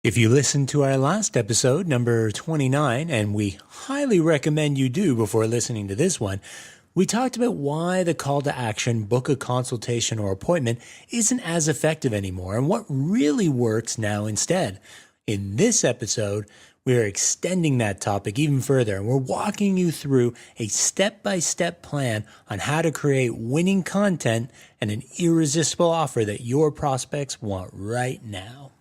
If you listened to our last episode, number 29, and we highly recommend you do before listening to this one, we talked about why the call to action, book a consultation or appointment, isn't as effective anymore and what really works now instead. In this episode, we're extending that topic even further, and we're walking you through a step-by-step plan on how to create winning content and an irresistible offer that your prospects want right now.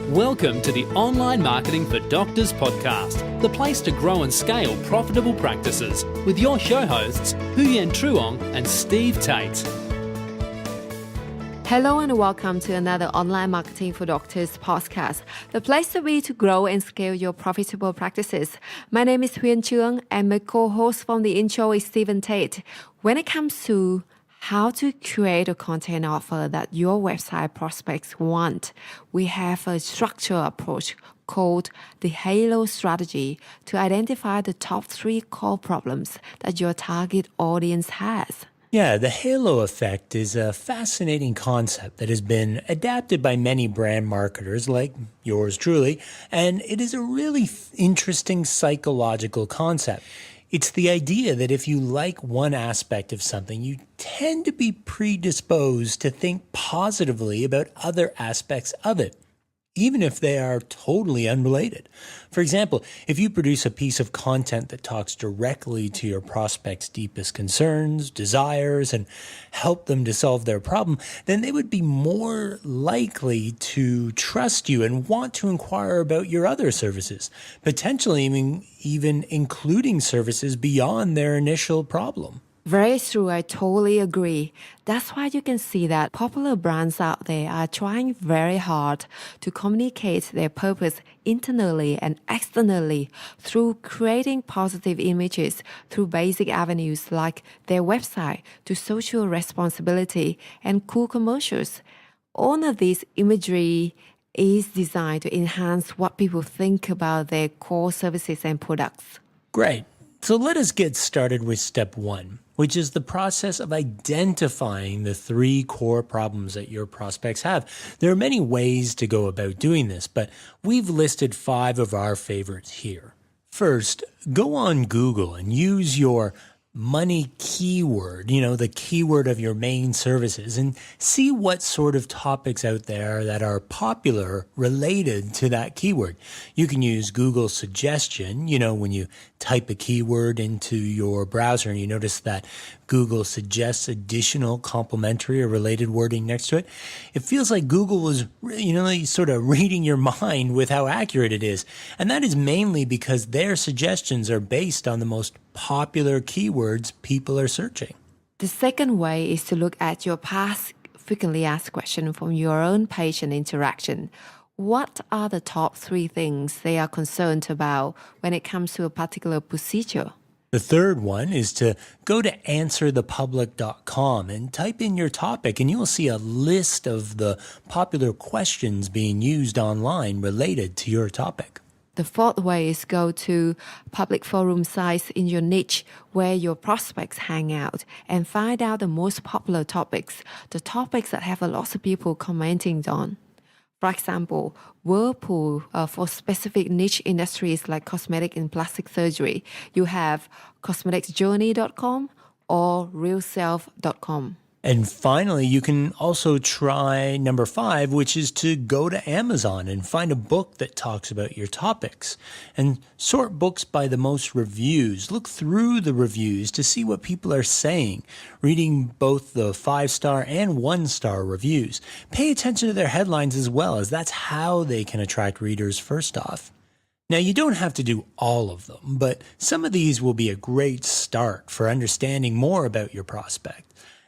Welcome to the Online Marketing for Doctors podcast, the place to grow and scale profitable practices with your show hosts, Huyen Truong and Steve Tate. Hello and welcome to another Online Marketing for Doctors podcast, the place to be to grow and scale your profitable practices. My name is Huyen Truong and my co-host from the intro is Stephen Tate. When it comes to how to create a content offer that your website prospects want, we have a structured approach called the Halo strategy to identify the top 3 core problems that your target audience has. Yeah, the halo effect is a fascinating concept that has been adapted by many brand marketers like yours truly, and it is a really interesting psychological concept. It's the idea that if you like one aspect of something, you tend to be predisposed to think positively about other aspects of it, even if they are totally unrelated. For example, if you produce a piece of content that talks directly to your prospect's deepest concerns, desires, and help them to solve their problem, then they would be more likely to trust you and want to inquire about your other services, potentially even including services beyond their initial problem. Very true, I totally agree. That's why you can see that popular brands out there are trying very hard to communicate their purpose internally and externally through creating positive images through basic avenues like their website to social responsibility and cool commercials. All of this imagery is designed to enhance what people think about their core services and products. Great. So let us get started with step 1, which is the process of identifying the 3 core problems that your prospects have. There are many ways to go about doing this, but we've listed 5 of our favorites here. First, go on Google and use your money keyword, the keyword of your main services, and see what sort of topics out there that are popular related to that keyword. You can use Google suggestion, when you type a keyword into your browser and you notice that Google suggests additional complementary or related wording next to it. It feels like Google was, sort of reading your mind with how accurate it is. And that is mainly because their suggestions are based on the most popular keywords people are searching. The second way is to look at your past frequently asked questions from your own patient interaction. What are the top 3 things they are concerned about when it comes to a particular procedure? The third one is to go to answerthepublic.com and type in your topic, and you'll see a list of the popular questions being used online related to your topic. The fourth way is go to public forum sites in your niche where your prospects hang out and find out the most popular topics, the topics that have a lot of people commenting on. For example, Whirlpool for specific niche industries like cosmetic and plastic surgery, you have cosmeticsjourney.com or realself.com. And finally, you can also try number 5, which is to go to Amazon and find a book that talks about your topics and sort books by the most reviews. Look through the reviews to see what people are saying, reading both the 5-star and 1-star reviews. Pay attention to their headlines as well, as that's how they can attract readers first off. Now, you don't have to do all of them, but some of these will be a great start for understanding more about your prospect.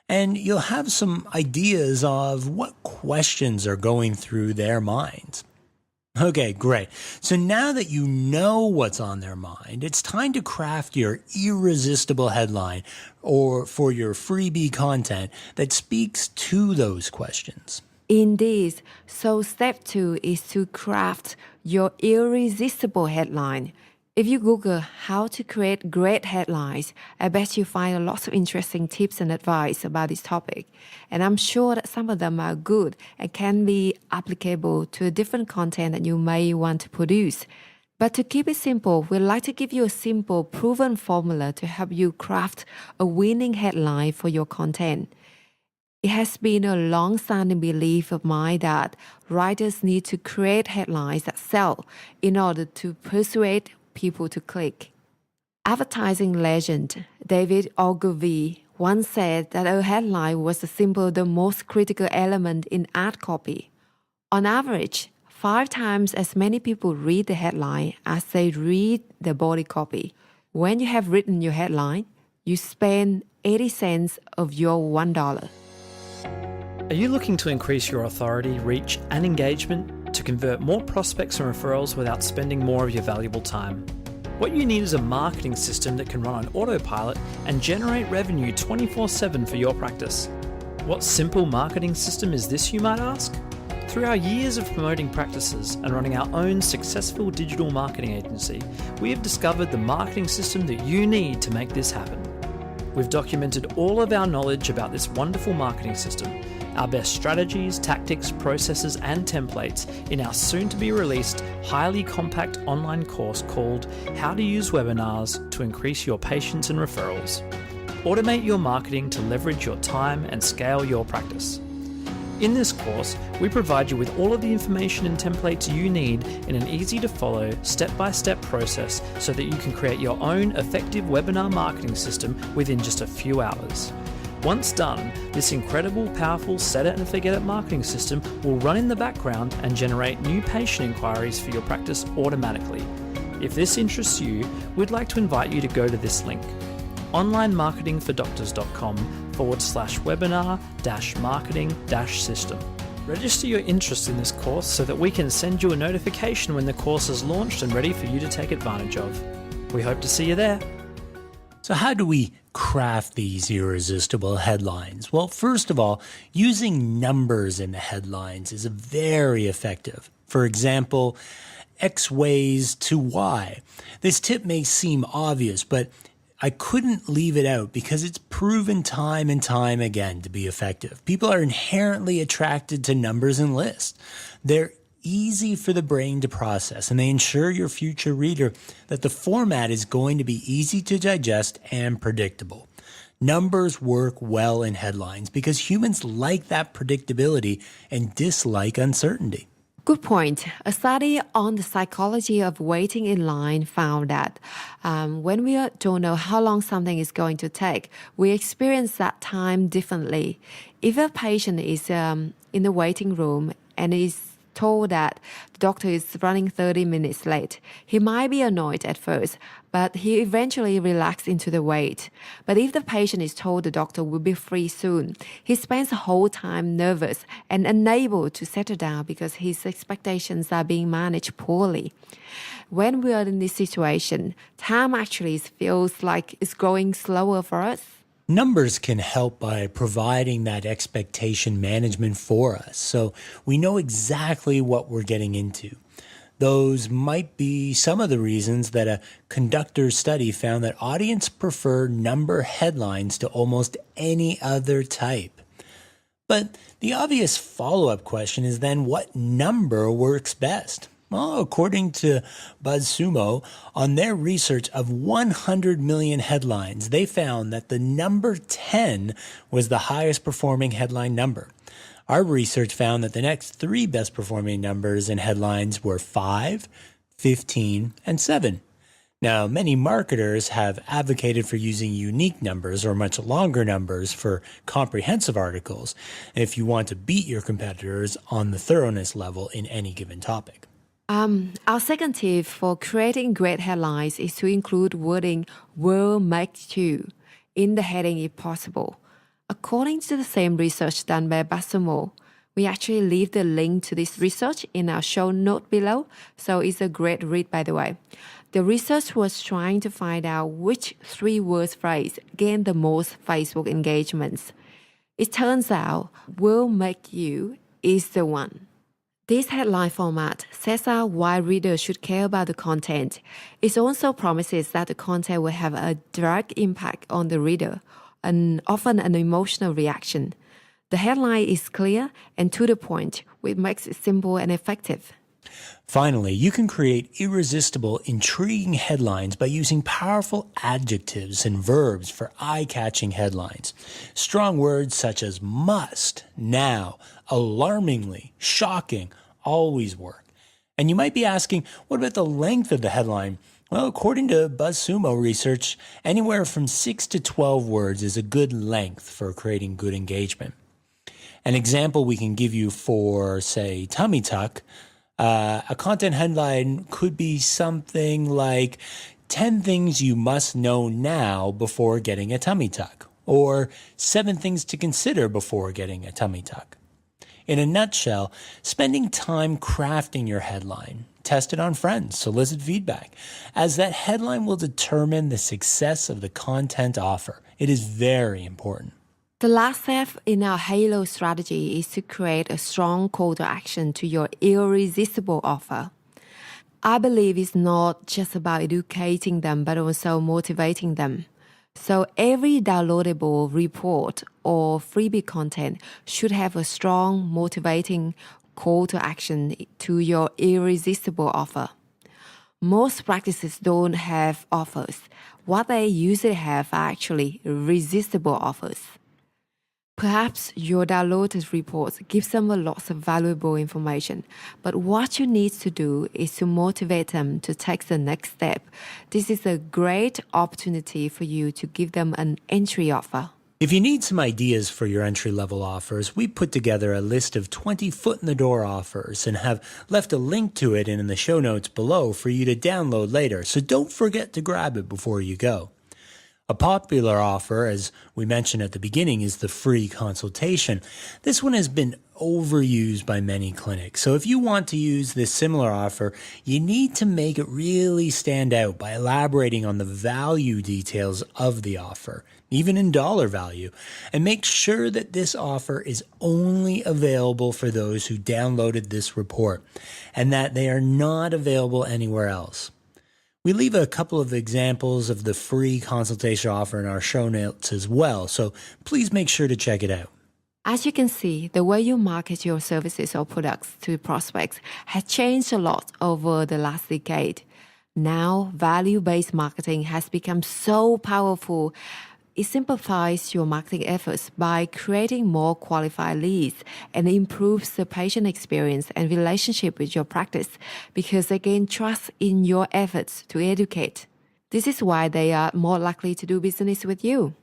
And you'll have some ideas of what questions are going through their minds. Okay, great. So now that you know what's on their mind, it's time to craft your irresistible headline or for your freebie content that speaks to those questions. Indeed. So step 2 is to craft your irresistible headline. If you Google how to create great headlines, I bet you find lots of interesting tips and advice about this topic. And I'm sure that some of them are good and can be applicable to different content that you may want to produce. But to keep it simple, we'd like to give you a simple, proven formula to help you craft a winning headline for your content. It has been a long-standing belief of mine that writers need to create headlines that sell in order to persuade people to click. Advertising legend David Ogilvy once said that a headline was the most critical element in ad copy. On average, 5 times as many people read the headline as they read the body copy. When you have written your headline, you spend 80 cents of your $1. Are you looking to increase your authority, reach, and engagement to convert more prospects and referrals without spending more of your valuable time? What you need is a marketing system that can run on autopilot and generate revenue 24/7 for your practice. What simple marketing system is this, you might ask? Through our years of promoting practices and running our own successful digital marketing agency, we have discovered the marketing system that you need to make this happen. We've documented all of our knowledge about this wonderful marketing system, our best strategies, tactics, processes, and templates in our soon-to-be-released, highly compact online course called How to Use Webinars to Increase Your Patients and Referrals. Automate your marketing to leverage your time and scale your practice. In this course, we provide you with all of the information and templates you need in an easy-to-follow, step-by-step process so that you can create your own effective webinar marketing system within just a few hours. Once done, this incredible, powerful set-it-and-forget-it marketing system will run in the background and generate new patient inquiries for your practice automatically. If this interests you, we'd like to invite you to go to this link, onlinemarketingfordoctors.com/webinar-marketing-system. Register your interest in this course so that we can send you a notification when the course is launched and ready for you to take advantage of. We hope to see you there. So how do we craft these irresistible headlines? Well, first of all, using numbers in the headlines is very effective. For example, X ways to Y. This tip may seem obvious, but I couldn't leave it out because it's proven time and time again to be effective. People are inherently attracted to numbers and lists. They're easy for the brain to process, and they ensure your future reader that the format is going to be easy to digest and predictable. Numbers work well in headlines because humans like that predictability and dislike uncertainty. Good point. A study on the psychology of waiting in line found that when we don't know how long something is going to take, we experience that time differently. If a patient is in the waiting room and is told that the doctor is running 30 minutes late, he might be annoyed at first, but he eventually relaxes into the wait. But if the patient is told the doctor will be free soon, he spends the whole time nervous and unable to settle down because his expectations are being managed poorly. When we are in this situation, time actually feels like it's going slower for us. Numbers can help by providing that expectation management for us, so we know exactly what we're getting into. Those might be some of the reasons that a conductor's study found that audience prefer number headlines to almost any other type. But the obvious follow-up question is then, what number works best? Well, according to BuzzSumo, on their research of 100 million headlines, they found that the number 10 was the highest performing headline number. Our research found that the next 3 best performing numbers in headlines were 5, 15, and 7. Now, many marketers have advocated for using unique numbers or much longer numbers for comprehensive articles if you want to beat your competitors on the thoroughness level in any given topic. Our second tip for creating great headlines is to include wording "will make you" in the heading if possible. According to the same research done by BuzzSumo, we actually leave the link to this research in our show note below, so it's a great read, by the way. The research was trying to find out which 3-word phrase gained the most Facebook engagements. It turns out "will make you" is the one. This headline format sets out why readers should care about the content. It also promises that the content will have a direct impact on the reader, and often an emotional reaction. The headline is clear and to the point, which makes it simple and effective. Finally, you can create irresistible, intriguing headlines by using powerful adjectives and verbs for eye-catching headlines. Strong words such as must, now, alarmingly, shocking, always work. And you might be asking, what about the length of the headline? Well, according to BuzzSumo research, anywhere from 6 to 12 words is a good length for creating good engagement. An example we can give you for, say, tummy tuck, a content headline could be something like 10 things you must know now before getting a tummy tuck, or 7 things to consider before getting a tummy tuck. In a nutshell, spending time crafting your headline, test it on friends, solicit feedback, as that headline will determine the success of the content offer. It is very important. The last step in our Halo strategy is to create a strong call to action to your irresistible offer. I believe it's not just about educating them, but also motivating them. So every downloadable report or freebie content should have a strong, motivating call to action to your irresistible offer. Most practices don't have offers. What they usually have are actually resistible offers. Perhaps your downloaded reports give them lots of valuable information, but what you need to do is to motivate them to take the next step. This is a great opportunity for you to give them an entry offer. If you need some ideas for your entry-level offers, we put together a list of 20 foot-in-the-door offers and have left a link to it in the show notes below for you to download later, so don't forget to grab it before you go. A popular offer, as we mentioned at the beginning, is the free consultation. This one has been overused by many clinics. So if you want to use this similar offer, you need to make it really stand out by elaborating on the value details of the offer, even in dollar value, and make sure that this offer is only available for those who downloaded this report and that they are not available anywhere else. We leave a couple of examples of the free consultation offer in our show notes as well, so please make sure to check it out. As you can see, the way you market your services or products to prospects has changed a lot over the last decade. Now, value-based marketing has become so powerful. It simplifies your marketing efforts by creating more qualified leads and improves the patient experience and relationship with your practice because they gain trust in your efforts to educate. This is why they are more likely to do business with you.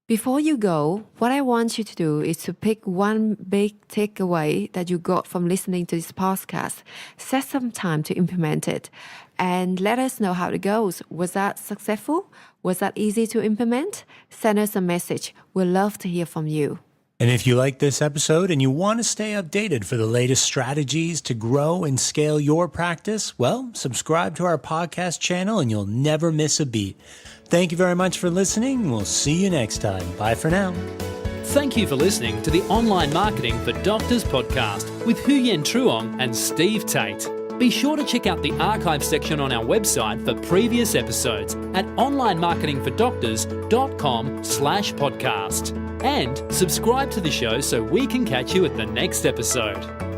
Before you go, what I want you to do is to pick one big takeaway that you got from listening to this podcast, set some time to implement it, and let us know how it goes. Was that successful? Was that easy to implement? Send us a message. We'd love to hear from you. And if you like this episode and you want to stay updated for the latest strategies to grow and scale your practice, well, subscribe to our podcast channel and you'll never miss a beat. Thank you very much for listening. We'll see you next time. Bye for now. Thank you for listening to the Online Marketing for Doctors podcast with Huyen Truong and Steve Tate. Be sure to check out the archive section on our website for previous episodes at onlinemarketingfordoctors.com/podcast. And subscribe to the show so we can catch you at the next episode.